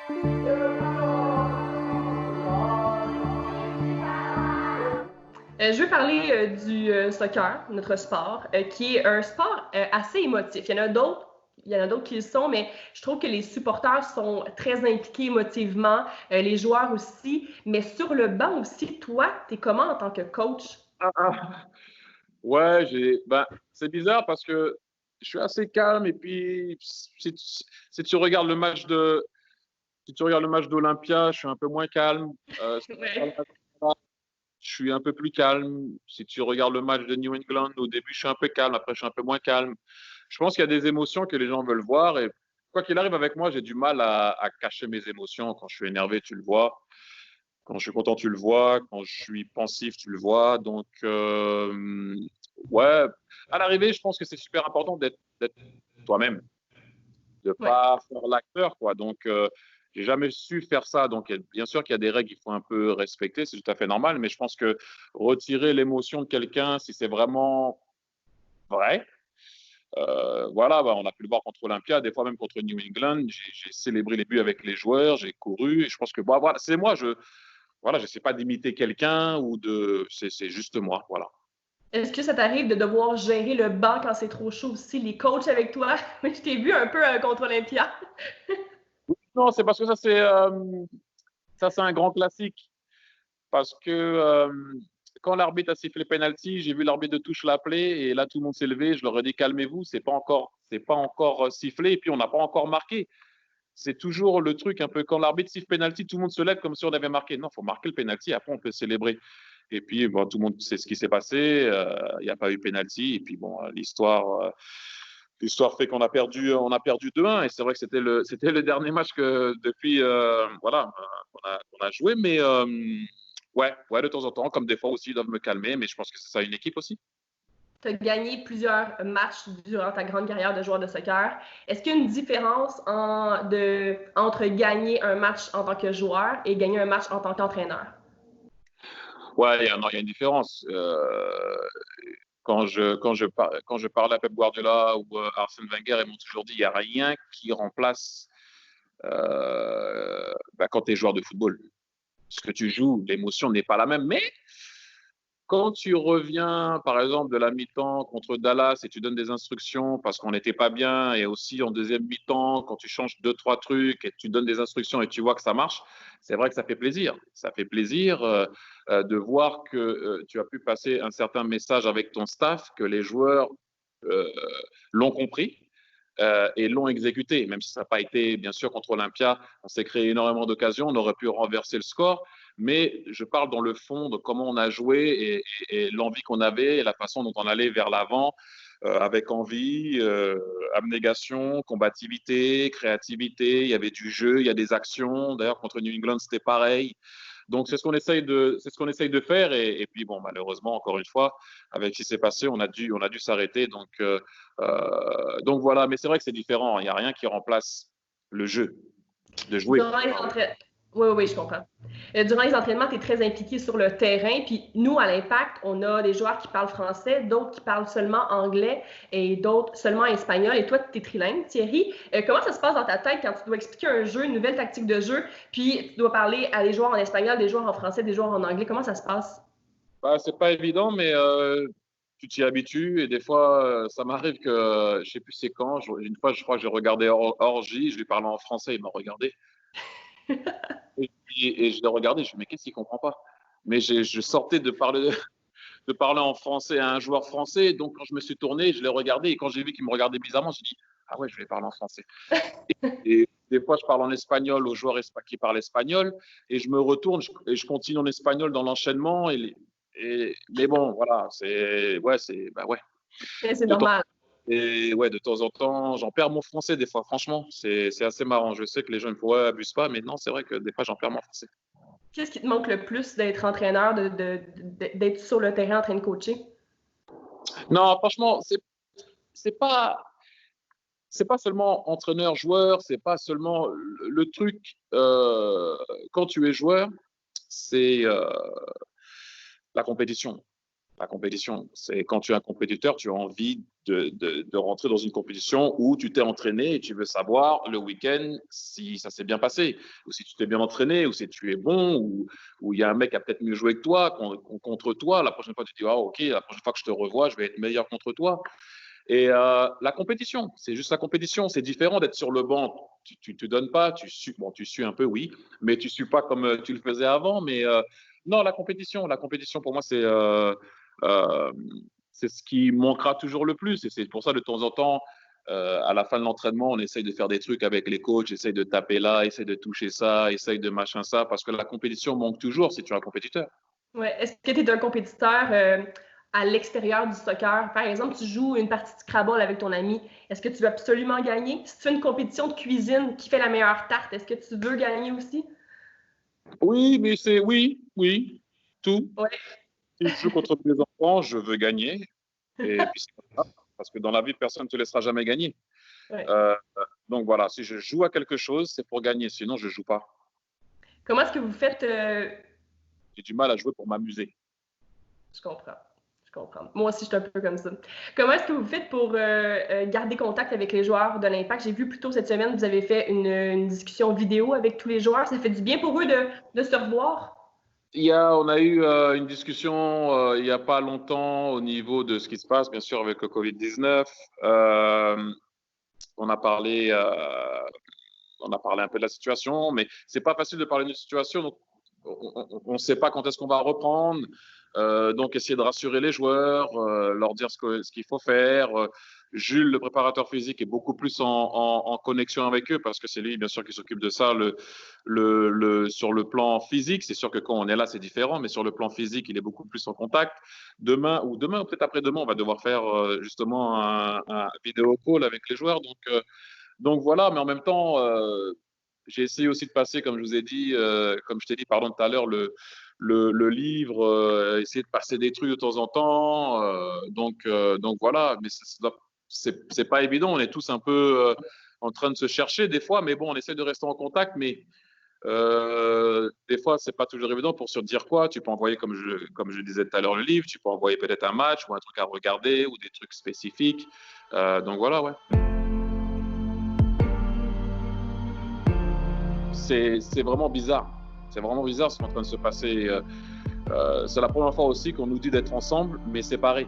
Je veux parler du soccer, notre sport, qui est un sport assez émotif. Il y en a d'autres qui le sont, mais je trouve que les supporters sont très impliqués émotivement, les joueurs aussi. Mais sur le banc aussi, toi, t'es comment en tant que coach? Ah, ah. Ouais, c'est bizarre parce que je suis assez calme et puis si tu regardes le match si tu regardes le match d'Olympia, je suis un peu moins calme. Si tu regardes Ouais. le match de Barça, je suis un peu plus calme. Si tu regardes le match de New England, au début, je suis un peu calme, après, je suis un peu moins calme. Je pense qu'il y a des émotions que les gens veulent voir et quoi qu'il arrive avec moi, j'ai du mal à cacher mes émotions. Quand je suis énervé, tu le vois. Quand je suis content, tu le vois. Quand je suis pensif, tu le vois. Donc, ouais, à l'arrivée, je pense que c'est super important d'être toi-même, de Ouais. pas faire l'acteur, quoi. Donc, j'ai jamais su faire ça. Donc, bien sûr qu'il y a des règles qu'il faut un peu respecter, c'est tout à fait normal. Mais je pense que retirer l'émotion de quelqu'un, si c'est vraiment vrai, voilà, bah, on a pu le voir contre Olympia, des fois même contre New England. J'ai célébré les buts avec les joueurs, j'ai couru. Et je pense que, bah, voilà, c'est moi. Voilà, je sais pas d'imiter quelqu'un ou c'est juste moi, voilà. Est-ce que ça t'arrive de devoir gérer le banc quand c'est trop chaud aussi, les coachs avec toi? Oui, je t'ai vu un peu contre Olympia. Non, c'est parce que ça c'est un grand classique. Parce que quand l'arbitre a sifflé penalty, j'ai vu l'arbitre de touche l'appeler et là tout le monde s'est levé. Je leur ai dit calmez-vous, c'est pas encore sifflé et puis on n'a pas encore marqué. C'est toujours le truc un peu quand l'arbitre siffle penalty, tout le monde se lève comme si on avait marqué. Non, il faut marquer le penalty, après on peut célébrer. Et puis bon, tout le monde sait ce qui s'est passé. Il n'y a pas eu penalty et puis bon, l'histoire fait on a perdu 2-1 et c'est vrai que c'était le dernier match que depuis voilà qu'on a joué, mais ouais, de temps en temps, comme des fois aussi, ils doivent me calmer, mais je pense que c'est ça une équipe aussi. Tu as gagné plusieurs matchs durant ta grande carrière de joueur de soccer. Est-ce qu'il y a une différence entre gagner un match en tant que joueur et gagner un match en tant qu'entraîneur? Ouais, non, il y a une différence. Quand je parle à Pep Guardiola ou Arsène Wenger, ils m'ont toujours dit il n'y a rien qui remplace quand tu es joueur de football. Ce que tu joues, l'émotion n'est pas la même, mais quand tu reviens, par exemple, de la mi-temps contre Dallas et tu donnes des instructions parce qu'on n'était pas bien, et aussi en deuxième mi-temps, quand tu changes deux, trois trucs et tu donnes des instructions et tu vois que ça marche, c'est vrai que ça fait plaisir. Ça fait plaisir de voir que tu as pu passer un certain message avec ton staff, que les joueurs euh, l'ont compris et l'ont exécuté. Même si ça n'a pas été, bien sûr, contre Olympia, on s'est créé énormément d'occasions, on aurait pu renverser le score. Mais je parle dans le fond de comment on a joué et l'envie qu'on avait et la façon dont on allait vers l'avant avec envie, abnégation, combativité, créativité. Il y avait du jeu, il y a des actions. D'ailleurs, contre New England, c'était pareil. Donc, c'est ce qu'on essaye de faire. Et puis, bon, malheureusement, encore une fois, avec ce qui s'est passé, on a dû s'arrêter. Donc voilà. Mais c'est vrai que c'est différent. Il n'y a rien qui remplace le jeu de jouer. Durant les entraînements. Oui, oui, oui, je comprends. Durant les entraînements, tu es très impliqué sur le terrain. Puis nous, à l'Impact, on a des joueurs qui parlent français, d'autres qui parlent seulement anglais et d'autres seulement espagnol. Et toi, tu es trilingue, Thierry. Comment ça se passe dans ta tête quand tu dois expliquer un jeu, une nouvelle tactique de jeu, puis tu dois parler à des joueurs en espagnol, des joueurs en français, des joueurs en anglais? Comment ça se passe? Bah, c'est pas évident, mais tu t'y habitues. Et des fois, ça m'arrive que, je sais plus c'est quand, une fois, je crois que j'ai regardé Orgy, je lui parlais en français, il m'a regardé. Et je l'ai regardé, je me dis, mais qu'est-ce qu'il comprend pas? Mais je sortais de parler en français à un joueur français, donc quand je me suis tourné, je l'ai regardé, et quand j'ai vu qu'il me regardait bizarrement, j'ai dit, ah ouais, je vais parler en français. Et des fois, je parle en espagnol aux joueurs qui parlent espagnol, et je me retourne et je continue en espagnol dans l'enchaînement. Mais bon, voilà, bah ouais. C'est De temps, normal. et ouais, de temps en temps, j'en perds mon français des fois. Franchement, c'est assez marrant. Je sais que les gens me pourraient abusent pas, mais non, c'est vrai que des fois, j'en perds mon français. Qu'est-ce qui te manque le plus d'être entraîneur, d'être sur le terrain en train de coacher? Non, franchement, c'est pas c'est pas seulement entraîneur-joueur, c'est pas seulement le truc quand tu es joueur, c'est la compétition. La compétition, c'est quand tu es un compétiteur, tu as envie de rentrer dans une compétition où tu t'es entraîné et tu veux savoir le week-end si ça s'est bien passé, ou si tu t'es bien entraîné, ou si tu es bon, ou il y a un mec qui a peut-être mieux joué que toi, contre toi. La prochaine fois, tu te dis, ah, ok, la prochaine fois que je te revois, je vais être meilleur contre toi. Et la compétition, c'est juste la compétition. C'est différent d'être sur le banc. Tu te donnes pas, bon, tu suis un peu, oui, mais tu suis pas comme tu le faisais avant. Mais non, la compétition pour moi, euh, c'est ce qui manquera toujours le plus. Et c'est pour ça, de temps en temps, à la fin de l'entraînement, on essaye de faire des trucs avec les coachs, essaye de taper là, essaye de toucher ça, essaye de machin ça, parce que la compétition manque toujours si tu es un compétiteur. Ouais. Est-ce que tu es un compétiteur à l'extérieur du soccer? Par exemple, tu joues une partie de Scrabble avec ton ami. Est-ce que tu veux absolument gagner? Si tu fais une compétition de cuisine, qui fait la meilleure tarte, est-ce que tu veux gagner aussi? Oui, mais oui, tout. Ouais. Si je joue contre mes enfants, je veux gagner. Et puis c'est comme ça, parce que dans la vie, personne ne te laissera jamais gagner. Ouais. Euh, donc voilà, si je joue à quelque chose, c'est pour gagner. Sinon, je ne joue pas. Comment est-ce que vous faites J'ai du mal à jouer pour m'amuser. Je comprends. Je comprends. Moi aussi, je suis un peu comme ça. Comment est-ce que vous faites pour garder contact avec les joueurs de l'Impact? J'ai vu plus tôt cette semaine, vous avez fait une discussion vidéo avec tous les joueurs. Ça fait du bien pour eux de se revoir? On a eu une discussion il n'y a pas longtemps au niveau de ce qui se passe, bien sûr, avec le Covid-19. On a parlé, un peu de la situation, mais c'est pas facile de parler d'une situation. Donc on ne sait pas quand est-ce qu'on va reprendre. Donc, essayer de rassurer les joueurs, leur dire ce qu'il faut faire. Jules, le préparateur physique, est beaucoup plus en connexion avec eux parce que c'est lui, bien sûr, qui s'occupe de ça sur le plan physique. C'est sûr que quand on est là, c'est différent, mais sur le plan physique, il est beaucoup plus en contact. Demain, ou peut-être après-demain, on va devoir faire justement un vidéo call avec les joueurs. Donc voilà, mais en même temps, j'ai essayé aussi de passer, comme je vous ai dit, comme je t'ai dit, pardon, tout à l'heure, le livre, essayer de passer des trucs de temps en temps. Donc voilà, mais c'est pas évident. On est tous un peu en train de se chercher des fois, mais bon, on essaie de rester en contact. Mais des fois, c'est pas toujours évident pour se dire quoi. Tu peux envoyer, comme je disais tout à l'heure, le livre. Tu peux envoyer peut-être un match ou un truc à regarder ou des trucs spécifiques. Donc voilà, ouais. C'est vraiment bizarre. C'est vraiment bizarre ce qui est en train de se passer. C'est la première fois aussi qu'on nous dit d'être ensemble, mais séparés.